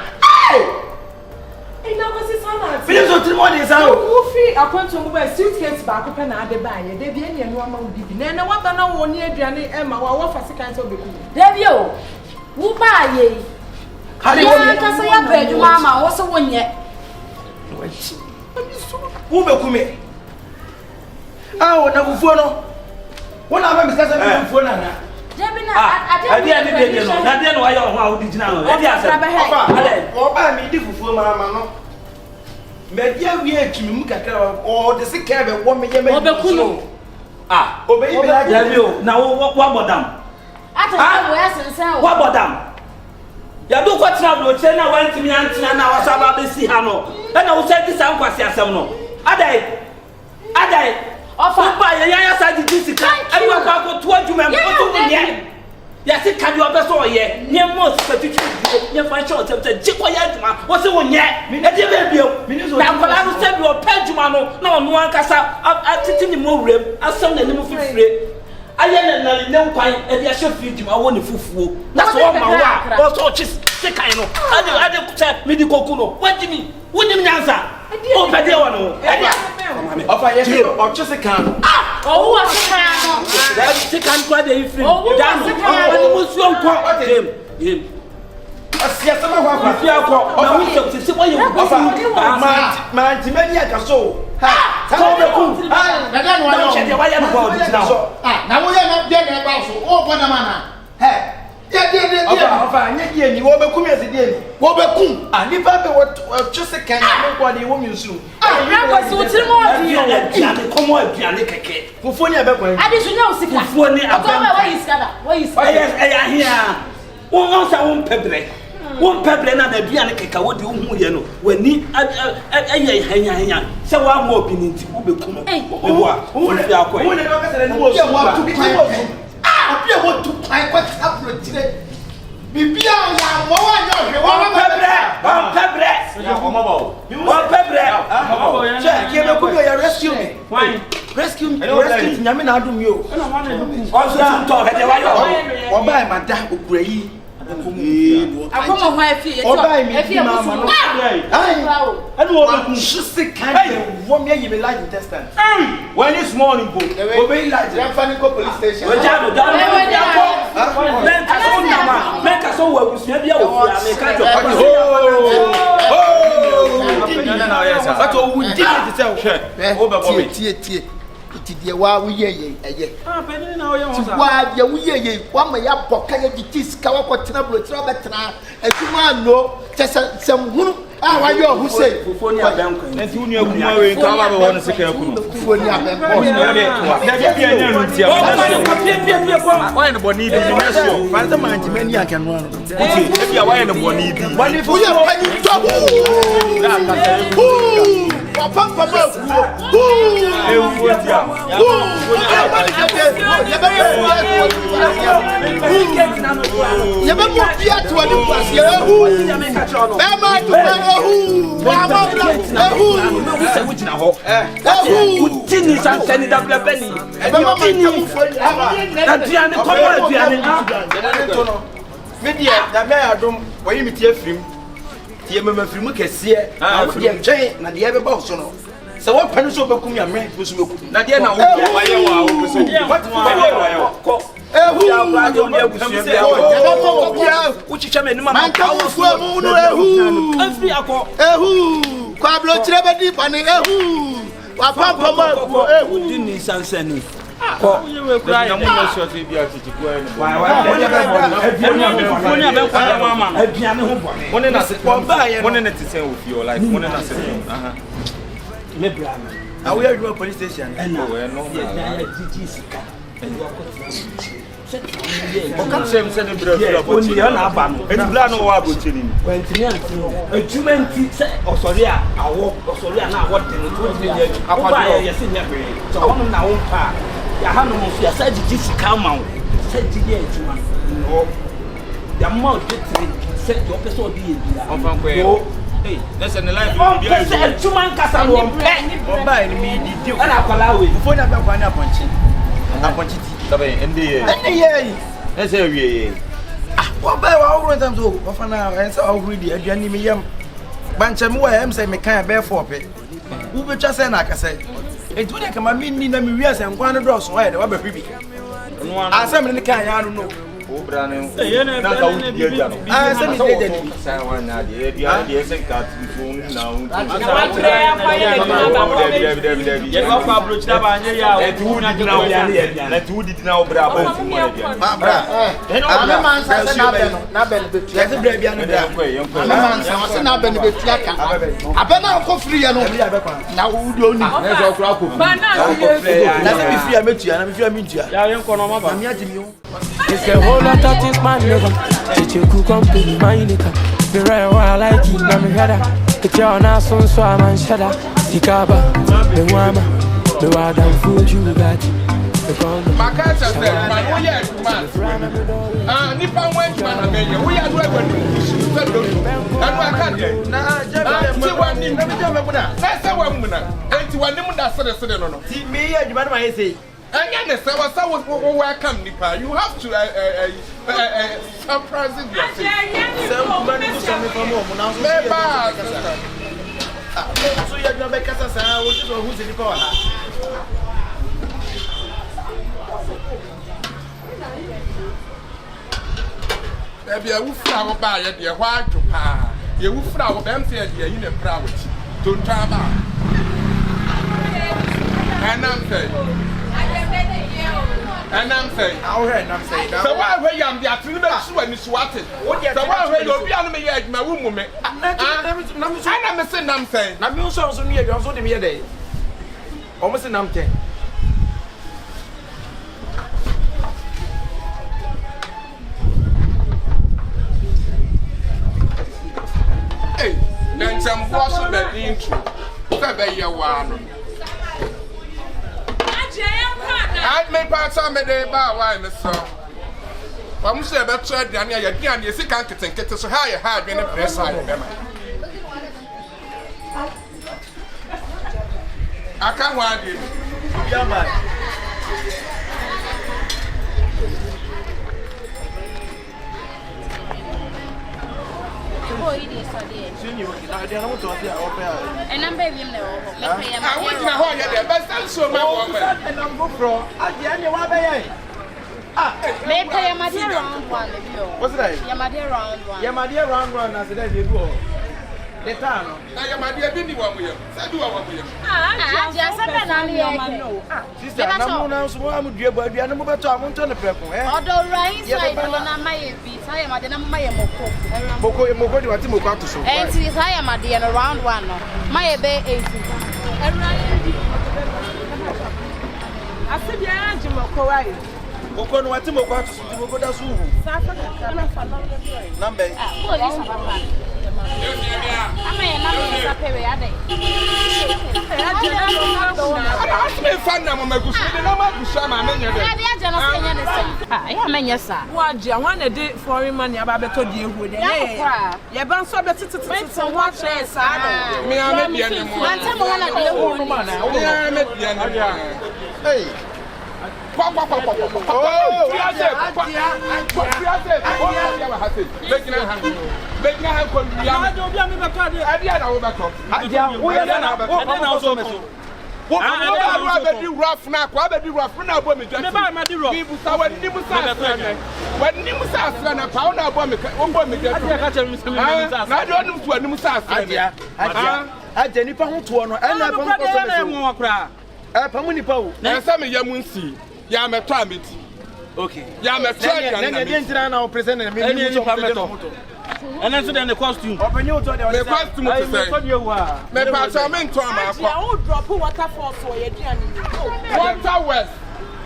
Ina kwasi sana. Fili so tiri de sa o. Wo fi akonto mo ba suitcase ba ko pe na ade ba ye. De bi ene enu ama wo bibi. Na wa ba na wo ni aduane e ma wa fa sekan so be kumi. De bi o. Wo ba ye. Hali wo ni ka so ya ba adwuma ma wo so wo nye. Wo be kumi. Ah, na fufu no. Wona ba mi kasa be fufu na na. Jebina ade ade de no. Na de no ayo ho a wo di gina no. E di ase. Oba mi di fufu mama no. Me dia wi atumi mu kakra o de se ka be wo me ye me. Obekunu. Ah, obeyi be la ja o. Na wo bodam. Ata wo ya sensen o. Wo bodam. Ya do ko travel o che na wantimi antina na wo saba be si ha no. E na wo se di san kwase asem no. Adai. Ofa ba ya sa di sika. E wo kwa ko to adwuma mo to nye. Ya se ka di obeso ye. Nye mo se tutu. Nye fa cho tete jiko ya adwuma. Wo se wo nye. E de be bio. Na kwala no se bi o pa adwuma no na ono ankasa atiti ni mo wurem. Asem na ni mo fifire. Aye na ne nkwan e de ahye fidum awo ne fufuo. Na so o ma wa. O so chi se kan no. Ade kuta medikoku no. Wajimi. Wonim nyansa. O pede wo no. Ofa ye o chi se kan. Ah! O wo se kan no. Da se kan kwa de ifri. O wo se kan. Ade mo suo nko. Yem. Asi Yes, I'm a man, Timania Casso. Now we are not dead about so. Oh, Panamana. Hey. You won't come as a day. Wobakum, and if I were just a can, nobody won't use you. I was so more. Come on, Pianic. Fufonia Bequin. I didn't know sick. Where is I hear. One ounce I won't pebble. One pebble and a Pianic. What do you know? When need a so I'm more opinion to Ubekum. I want to find what's happening today. Be rescue me. Why? Rescue me. Yamina do you. Also, talk at the white or buy my dad who pray. I come on my feet. Or buy me if you mamma. I don't sick kind of woman you will like in Testament. When it's morning, go obey like the Fanico police station. Make us all work with me. Oh, we did it itself. Over Tidia, why we ye, why ye, one may have pocket disease, Kawako Trouble, Trabatana, and you man know just some who are you who say, and you know, we come out on a second. Why the bonnie? Find the man, many I can run. If you are why the bonnie, what if we are finding trouble? Papa, you remember from Mukessia, and the other boss. So, what pencil become your man was Nadia? Which is a man, Pablo Trebadi, and Papa, didn't Sansani. You will cry. I'm not sure if you are to we are going to police station. Come same send a hey, that's an life. Two man castle won't buy me. And I call out before that. I punch it. And the that's a year. What by our time to offer now and so already a Janimium Banchamu, I am saying, me can't bear for it. Who will just say, like I said, it would come a meaning of years and one of those why the rubber baby. I said, in the car, I don't know. Oh, Brandon, I lot of things, man, nigga. Kyekyeku company, my nigga. Be right where I like it, now me header. It's your nice son, so I'm on shudder. Sikaba, the wama, the wild and food you got. My catcher said, my oh yes, man. NIPA went, man, we are doing and I can't. Now, one name, that's a woman. And to one name that's the no. See me, you might say. And yes, I was welcome, NIPA. You have to surprise so you're going to make us a sound, which is who's in the car. Baby, I will flower by a dear white to pa. You will flower them say, dear, in a proud to travel. And I'm saying, so why were you on the afternoon when you swatted? What you are going to be on me at my woman? I'm saying, I'm not so near you also the mere day. Almost an empty. Hey, then some wash that intro. I may pass on the day by why, Miss Sir. I'm sure that tried down here, and you see, can't get so high a hard in a press. I can't want you. And I'm baby in the I want to hold you there, but that's so much. And I'm go pro. At the end, you want to maybe my dear round one. What's that? Yeah, my dear round one. Yeah, my dear round one, as it is, you go. The town. I am my dear Binny one with you. I do want with you. I just said, sister, I'm not so I'm dear, but we are not about to have on the purple. Although right, I am my beat, I am at the number of Boko, you move to Moko to show. And since I am at the end around one, my bay 18. I said, yeah, Jim O'Coy. Boko, no, what Timoko to Moko to Sue. Number. I want a day for him money about better deal with it. Yeah, but so better to watch it. Hey. Yeah, I'm a time. Okay. Yeah, I'm a try. And now present and then the costume. Open you to the costume. My apartment to my drop waterfall for you.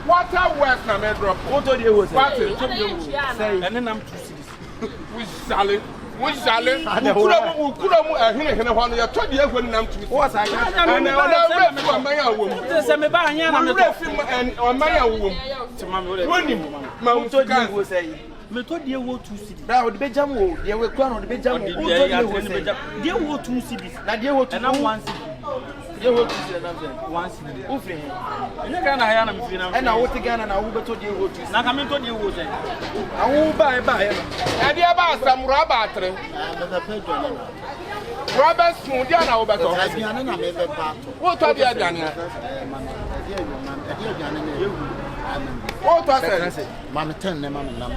Water west, na me drop. What do you say? And then I'm 2 cities. We Sally. We Sally. Ukuramu ahene hɔ no ya tɔ de ehwe nam 2 cities. What I am na ɔmanya wo. Sɛ me ba anya na me tɔ. Ɔmanya wo. Wonim. Ma wo tɔ de wo say. Me tɔ de wo 2 cities. Bra wo de bejam wo. De we kura no de bejam wo. Wo tɔ de wo say. De wo 2 cities. Na de wo 2. And I'm 1 city. De wo 2 cities na say. 1 city. Wo free. Enya Ghana ha na me free na. And na wo te Ghana na wo beto de wo 2. Na ka me tɔ de wo say. Na wo ba no. Na de ba samura ba atre. Robert Spoon dia na wo beto. Aduane na me be pa to. Wo tɔ de aduane. Wo tɔ say. Mama 10 na mama nam 10.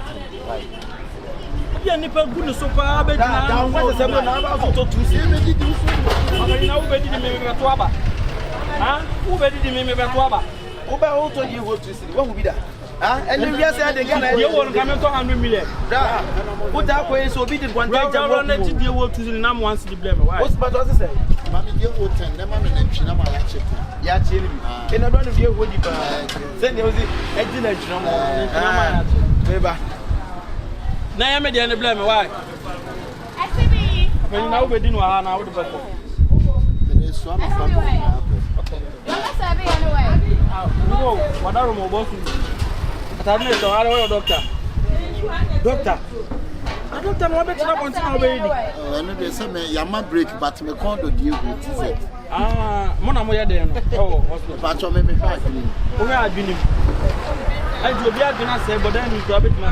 Ya nipa gu ne so pa be dina. Da wo se se na ba so 2 cities. Me di di so. Mama ina wo be di me be to aba. Ha? Wo be di me be to aba. Wo ba wo tɔ de wo 2 cities. Wo hu bi da. Ah, and we are saying the Ghana. You want come to 100 million. What that way so be the one time run it to wo 2 cities na mo 1 city blame. Why? What's but what say? Mama dey wo 10 na mama na ntwi na ma ya check. Ya chiri bi. Ina don bi wo di pa. Send you see edi na ntwi na mo. Na ma ya che. Beba. Na ya me dey na blame why? Asibi. Afeni na wo be di no ha na wo di beto. There is one family. Mama sabi anyway. No, wadaro mo boss. Atadne so ara wo doctor. Doctor. A doctor no be tena ponti na obey ni. No dey say me yama break but me con do die go tz. Mo na mo ye dey no. Oh, hospital. But cho me hwa adwini. O me adwini. Ai do bi adwina say but then you go betna.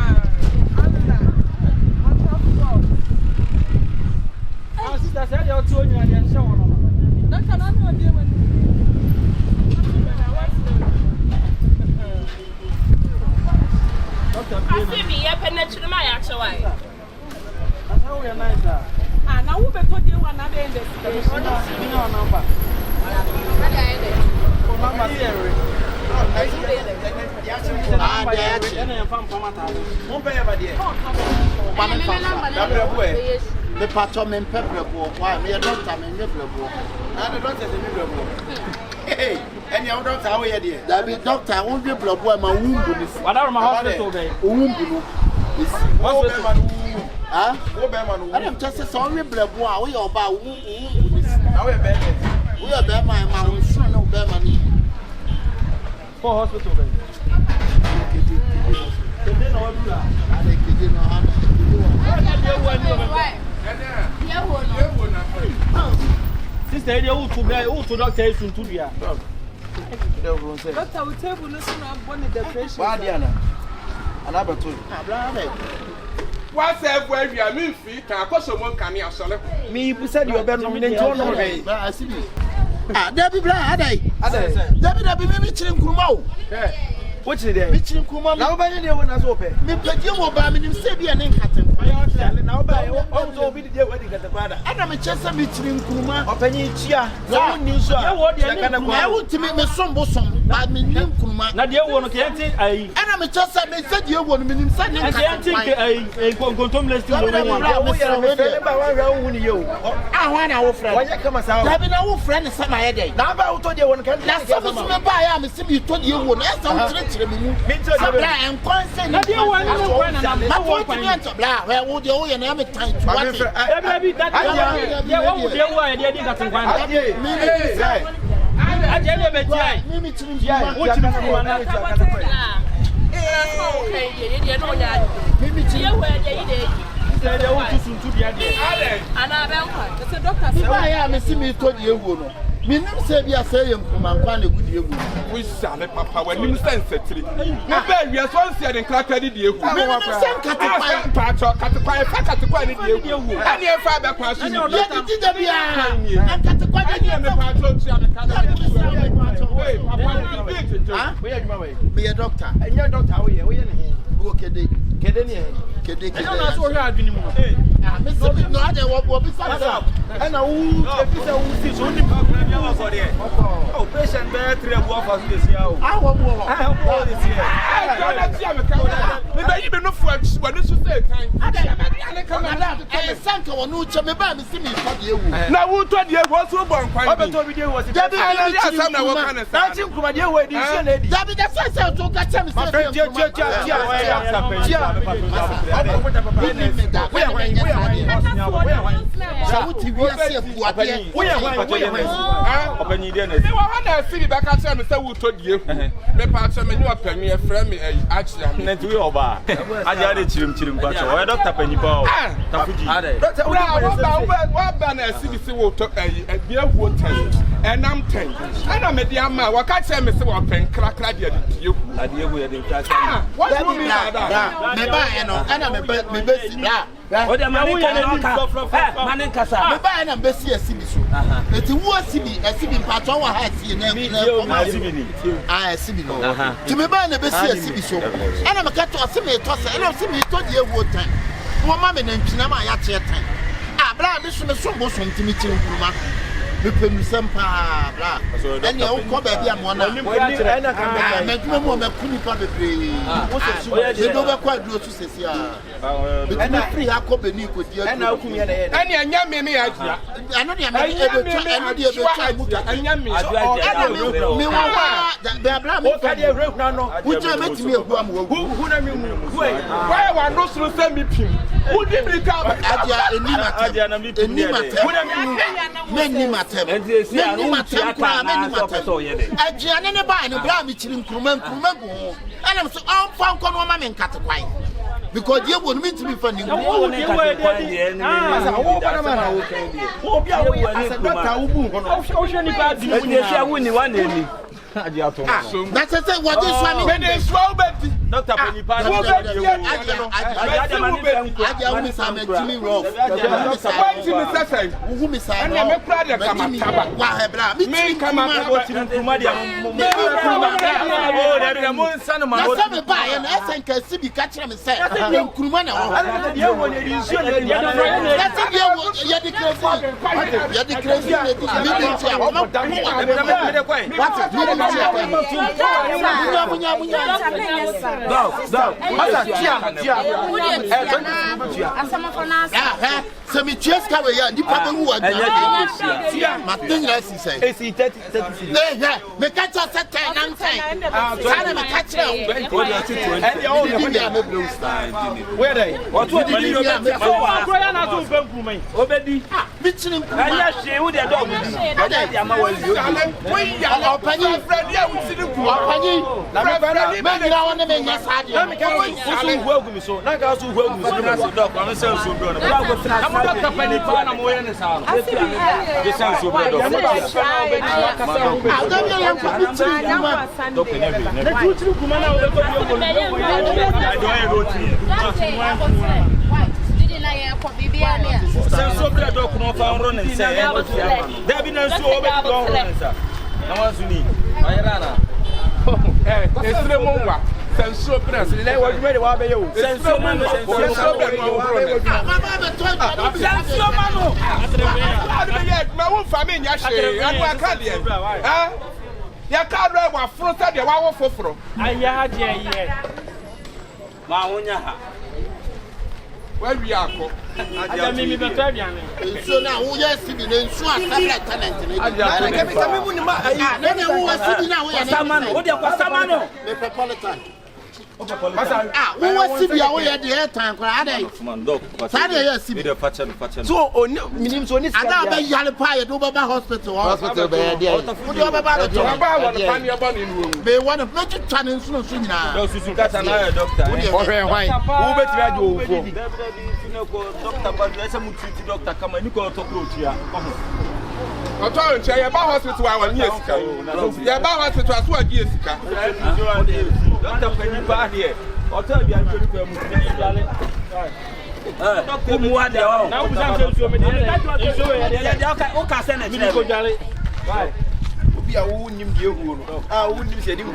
Sister say you to onyu ade nse wo no. Doctor na no dey when. Asibi ye penetri ma ya chewa. we are nice. Now who better do one other in the station? No number. Number here. The patron men pepper why me a doctor men pepper And the doctor is a hey, and your doctor, how are you? That be doctor, I won't be blood boy, my womb. What are my hospital? Womb. Huh? I am just a sorry blood boy. We are about womb. How are you? We are bad, my mouth, son, no bad money. For hospital. Sister, you to doctor is to be Doctor, we table listen up on the depression. Diana. Another two. What's up where you are me feet? I got someone coming out. Me, who said you were better than John? I see. Debbie Blah, Debbie, me chilling Kumo. What's it there? Mitchell Kuma, nobody there when I was open. Me, but you will buy me in Sabia and Cotton. Now, by also be the wedding at the brother. And I'm a Chester Mitchell Kuma, or Penny Chia. No news. I would to make me some bosom, but me name Kuma. Not the one can't say I. And I'm a Chester, they said you want me in Sunday. I can't think a contumless to you. I want our friend. Why come as I have no friend in some day. Now, I told you one can. That's something I am. You told you one. That's I'm constant. Not the one. I'm working on to blah. Where would you and every time to watch it? Maybe that what would you want? I didn't get one. I didn't get Mimi, yeah, what you want? Minim say bia say yem kumankwa na gudi egu. We sale papa when nim sense three. Me be we so say den crack di egu. Me sen katekwa katekwa ni di egu. Ani e fa be kwa so ni. Ye di da bia. Na katekwa di me pa so tia me katekwa. Hey, papa ni big job. We adwuma we. Me a doctor. Enye doctor wo ye ne. Wo kede. Kede ni kede. E na so hwe adwini mu. Ah, me so no ade wo bi sa. E na wu e fi se wu si so ni oh, patient bear 3 of this year. I want more. I have all this year. I can't see me. Maybe even no French when you say time. I sank on no chame ba me see me for the ewu. Na wo to the ewu so bon kwan. Obeto video was it. David I na wo kan say. Na chin kuma dey we di see lady. David the first to ka chame say. Open you there. You want to see back at me say we told you. Me pa che me you pay me e frame me actually. Na tuwe oba. Aja dey chirim kwa cho. We doctor panipa o. Tafuji. Doctor we ba na see say we to e bia wo 10. And I'm 10. And I'm the ama wa ka che me say we pen krakra dia di you. Ade egu ye dey try. What do you mean by that? Me ba e no. And I'm me si bra. O de mani ka mani kasa. Me ba na be si asibi so. Eti wo asibi patron wa ha si na asibi no. Ti me ba na be si asibi so. Ana me ka to asibi to se. Ana asibi to die wo tan. Wo ma me na ntwina ma ya che tan. Ah bra me so bo so ntimi chi nkuruma. Me pem sempa bra. Ene wo ko ba bia mo na. Ena ka me. Me dum mo me kuni pa bebre. Wo so so. Me do be kwa duro so sesi a. Ena free ha ko beni ko dia. Ena okumi ya na ye. Ene anya me me agia. Ano dia me ebe twa muta. Anya me. Me wa da bra me. O ka dia rek na no. Wo twa metimi egu am wo. Hu na me mu. Why wa no so say me pim. Wo di mi ka adia enima. Adia na me pim. Hu na me enima. Many matter Adrian and buy and blam me chilling Kruman Krumago. And I'm so found con woman and cat quite. Because you would meet me funny. That's what is Doctor Penipa. I Semi cheska we ya nipa be wu adu. Ma tin ya si say. AC 30. Yeah. Me catch us at 10 and 10. Sana me catch you. And you all me blue star. Where they? What did you do? Groya na to banku mai. Obedi. Me chinim. Aya she wo de dog. Oda dia ma wali yo. We ya opani friend ya we see the opani. Na me na won me nya sade. Na me ka wo so hu agu mi so. Na ka so hu agu mi so na so dog. Am say so bro. Doctor Penipa na mo yene sa. This sounds so bad. Senso press le wa dwere wa be yo senso mano ma wo fami nya hye anu aka de ha ya ka do wa fro sa de wa wo foforo aya ha de ye ma wonya ha wa wi akọ aja mi be to abiane So now who yes be the nsu asabla talent ni. Aja kemi mu ni ma ayi na who was be na wo ya. Samano, wo de kwa samano. Metropolitan. Who was be ya wo ya de airtime kwa adai. Sade ya sibi. Video facha. So oni minim so ni Ada ba yale pa ya do baba hospital. Hospital be ya there. Wo do baba do. Baba wa the pan ya ba ni nu. Be one me to twa ne nsu so nyina. No susu kata na ya doctor. Wo hwe hwan. Wo betimi ajo ofo. Doctor Badu ese mu treat doctor kama ni ko to close ya. Oto nche ya ba hospital wa ni esika. Ya ba hospital aso agi esika. Doctor Penipa here. Oto bi an tori ko mu ni dale. Doctor mu wa de wa. Na wo san so me de. Ya o ka se na chire. Ko jale. Bye. Obi a wo nim de ehu no. Ah wo nim se de hu.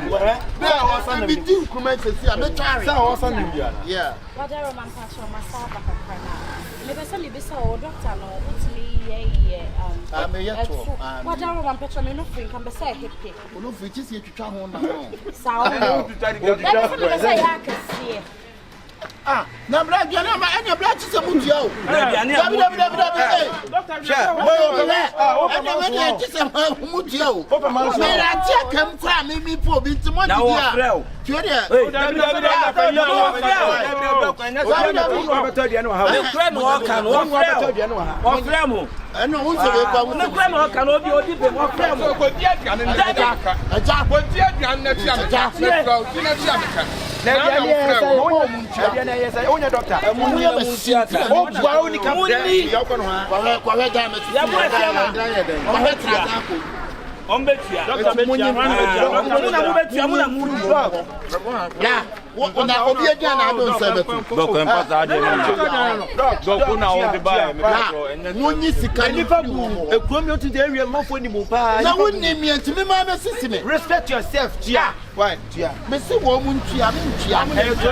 Na wa san na me di increment se a me tware. Sa wo san nim dia. Yeah. Wadaro man passion masaba kakana. Me be se me be sa o doctor no utimi me yeto. Wadaro man petrol me no free kan be say happy. Ono free ti se twitwa ho na. Sa o do say ya kase. Na bra biana ma anya bra ti se mu dia o. Biana. Doctor Sha. Anya ti se mu dia o. Me ra ti akam kwa me po bi ti mo di dia. Tio dia. No, who's the way no grandma can obi be mo frem ko di aduane ne aka aja ko di aduane ne tia aka na tia aka na dia wo mu ntia na yes onya doctor mu ya masia o bua oni ka pre ya ko no ha kwa we da me ya bua tia ma kwa we tra da ko ombetia doctor betia mu na mu ya ona obi aduane adon se beto Doctor empata ade doctor na o de ba me no nyi sika ni fa bu ekuomi otu de ewie mafo ni mu pa na wonni mi antimi ma me sisime respect yourself tia why tia me se wo mu ntua me ntua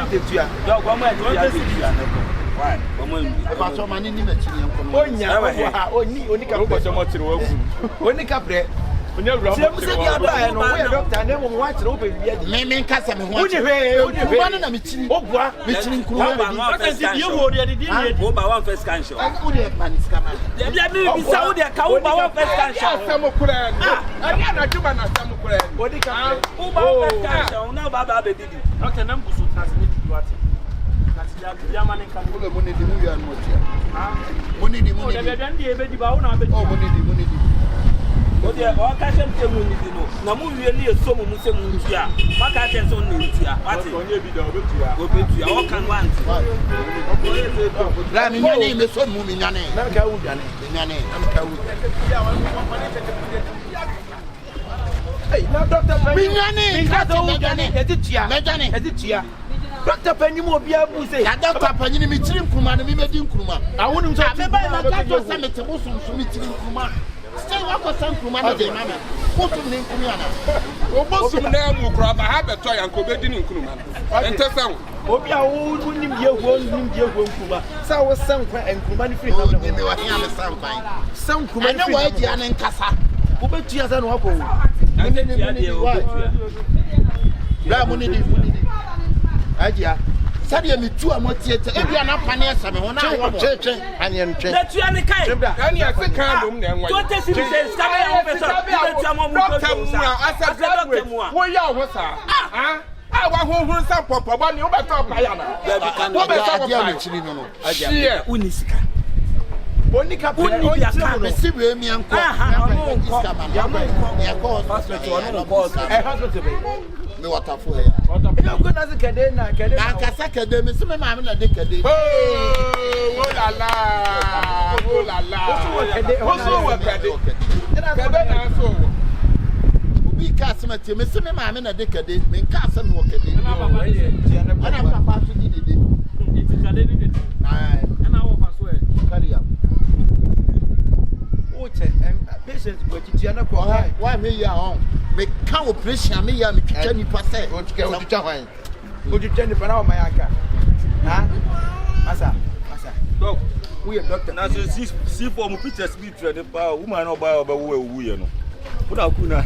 me tia dog wo ma tia why wo mo ba so ma ni ma chiri enko onya ha oni ka ko so mo tiri wa ku oni ka pre onya wura mo se bia do aye no we doctor na mo wa chiri wo be bia di me nka se me ho oni hwe wo na me chiri obua me chiri nkuru wa di di wo de di wo ba one first can show wo de panis kama bia bi sa wo de ka wo ba one first can show asem kura ani na juba na asem kura odi ka wo ba one first can show na ba ba be di doctor na mbuso transmit di wate ya mane kan wo mo ne di mu ya no tia mo ne di o de be ndi e be di ba wo na be mo ne di o de o ka sem te mu ni di no na mu wie ni eso mu se mu ntia ma ka te so ni ntia wate onye bi da obetua o kan wanti la mi nyane me so mu mi nyane na ka wu nyane na ka wu hey na doctor mi nyane ka to wu nyane e ti tia me nyane e ti tia Doctor Pennymo be able to say, Doctor Penny, me trim Kuman, me made in Kuma. I wouldn't have my summit to meet in Kuma. Stay up for some Kumana, mamma. What to name Kumana? Most of them will grab a habit to and Kobe in Kuman. And tell some. Obia wouldn't you won't give Kuma. So was some and Kumani free. Some Kumana and Casa. Who bet you as an wako? Adia. Sadia me two am theater. If you are not panesa, me one church and you train. Let you any kind. And you are the kind of them. Don't tell me say Where you was ah? I want who some papa one you better Bayana. What better no. Adia Unisika. Bonica Bonica receive me and me water for here. You go na Kadena, Kadena. Kasaka de me some ma na de Kadena. Oh la la. Oh la la. Oso wa Kadena. Kadena so. Obi ka asema tie me some ma na de Kadena. Me ka asema wo Kadena. Ana papa so di de. Iti Kadena de. Ai. Ana wo fa so e. Carry am. O che patient go ti ana ko. Why me ya on? Me can operation me ya me twitwa nipa say o twitwa hwan o twitwa nipa na o mayaka ha masa doc we doctor na so see for mu pictures be trade pa woman no ba obawu ye no una ku na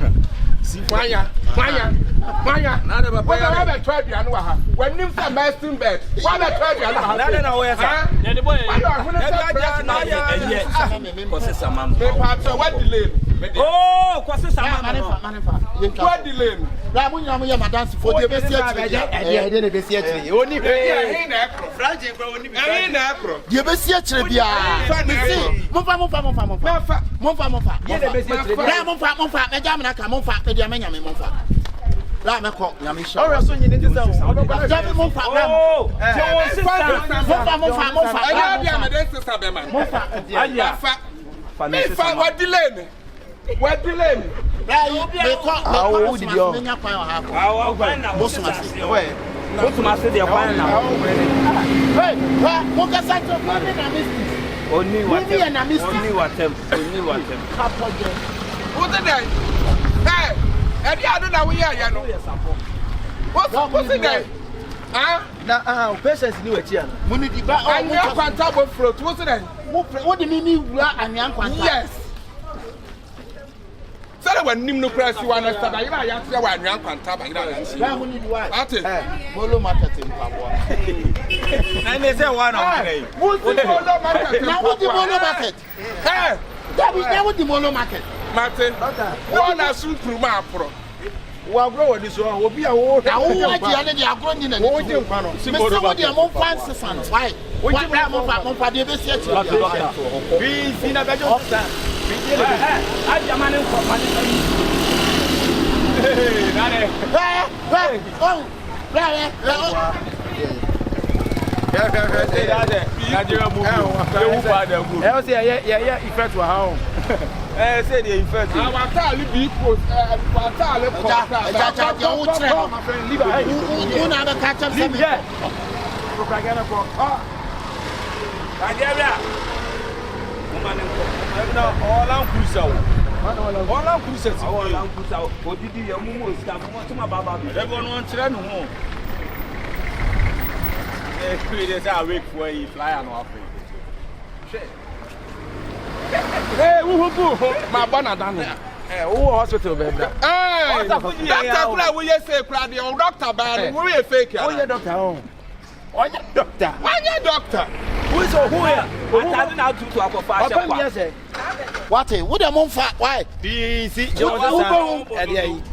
see manya na de baba ya be try bia no ha when nim say mesting bed why be try bia no ha na wo ya sa na de boy na ya kwase samam me pa so what delay oh kwase samam what delay la munya mo ya madansi for the best yet de be si akire oni he na ekro franje kwa oni he na ekro de be si akire bia monfa ye de be si akire monfa me jam na ka monfa pe dia menya me monfa la me ko nyame sha ora so nyine tisa o jabi monfa na monfa aya bia me de sister be man monfa aya fa me fa what delay me me ko awu di bio menya kwan ha ko awu na bosumase bosumase de kwan na hey mo ka sa to na mistis oni watem kapoje what the day hey edi adu na we ya no what's the day ah na patience ni wachi ana muni di ba anya kwanta bo float what's the day wo di mi wura anya kwanta yes sala wa nim no krasi wa na stada ira ya tse wa anwan kwanta ba ira ya ba muni di wa ate molo marketing pabo na me say one of today wo di molo market na wo di molo market eh dabi na wo di molo market mate wo na sun kuruma apro wa gro wodi so obi a wo na wo aji ane di agro ni na ni wo di nkwa no me se wo di mo fancy san why wo di mo fa de be si achi bi si na bejo sa bi je le aja mane ko mane eh nane oh Nigeria move. You father good. I say yeah effect wa ha o. Say the effect. Our tally be post tally ja wo tre my friend leave her. who na be catch up Leave here. Propaganda for. Nigeria. Woman no all am cruise o. All am cruise ti. All am cruise o. Odidi ye mu mo sika mo tuma baba bi. E go no nkyere no ho. They say I wait for you fly and off. Hey, who my banner down there. Who hospital baby? Hey, doctor we say crowd the doctor ban we a fake. Oh yeah doctor. Oh yeah doctor. Why you doctor? Who is who here? I didn't have to akwa. What wo dem monfa why? BC.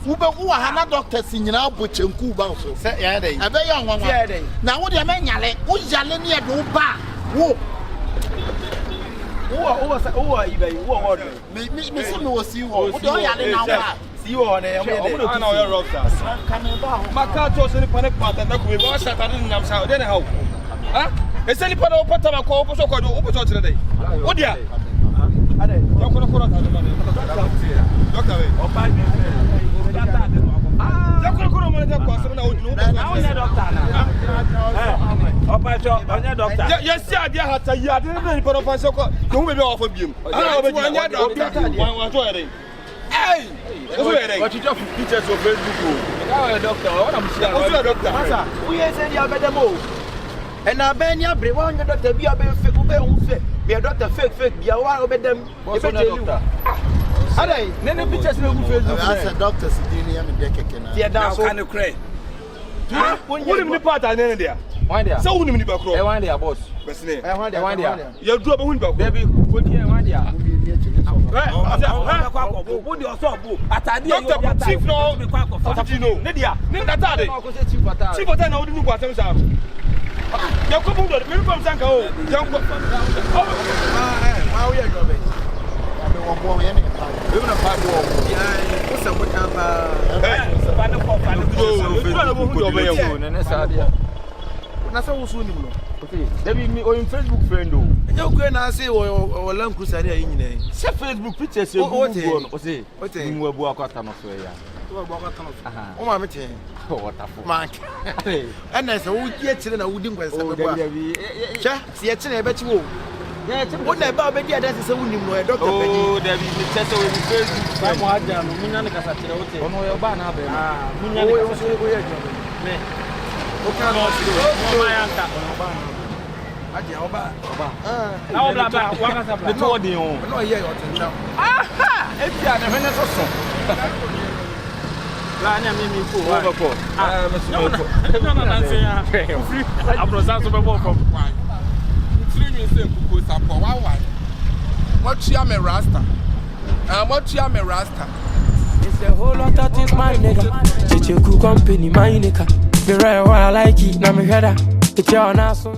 Wo be hana doctor si nyina bochenku ba so. Say ya dey. Ebe ya nwanwa. Na wo dem nyale, wo yale ne e do ba. Wo ibe wo me se me wo si wo. Wo do yale na wa. Si wo na I'm not your rockstar. Maka to so ni panic part na ko we bo satan ni nyam sa o dey na how. Ha? Ese ni pa do pata ma ko so ko do o so kire dey. Wo dia? Ade. Yo ko ta do ma. Doctor we. O pa ni. Yo ko mo na ko so na o dinu. Na o na doctor na. Papa Joe, on your doctor. Yes, I had to yard in for a so don't be off of you. I don't know your doctor. Hey, what you just pictures of Facebook? Oh, doctor, what I'm saying. What's your doctor? Master, we say you are better move. And I ben ya bre one your doctor be a fake ube be a doctor fake be a one over them. What's your doctor? Alright, nene pictures no Facebook. As a doctor sitting here in the kekena. Yeah, that's kind of cray. Who the part and then there? One there. So who the back row? One there, boss. What's name? One there. You drop a window. Baby, put here one there. Doctor, chief no, Fatino, Lydia, Natade, Chief of 10 out of the Quatam. You come on, maybe from Sanko, young. How are you going? Even a part of what's up with that's how soon. They be me on Facebook friend. You go and say or Land Cruiser in say Facebook pictures. What say? What say? You will walk out of Australia. Oh, my meeting. Oh, what a mark. And I said, oh, get children, I wouldn't go. See, I bet you. What about baby? That's a woman, doctor. Oh, there is a test with Facebook. I'm watching. Munyanika Saturday. On your banner. Munyanika Saturday. Okay, no, my uncle. Oba. Now, Blabba, what the told you? No, yeah, aha! If you are the Venezuela. Lanya Mimi, overcoat. I'm responsible for wine. 3 minutes to go up for 1 wine. What you am a rasta? What you am a rasta? It's a whole lot of things, my nigga. Kyekyeku company, my nigga. Be right where I like it, now me head. It's your naso.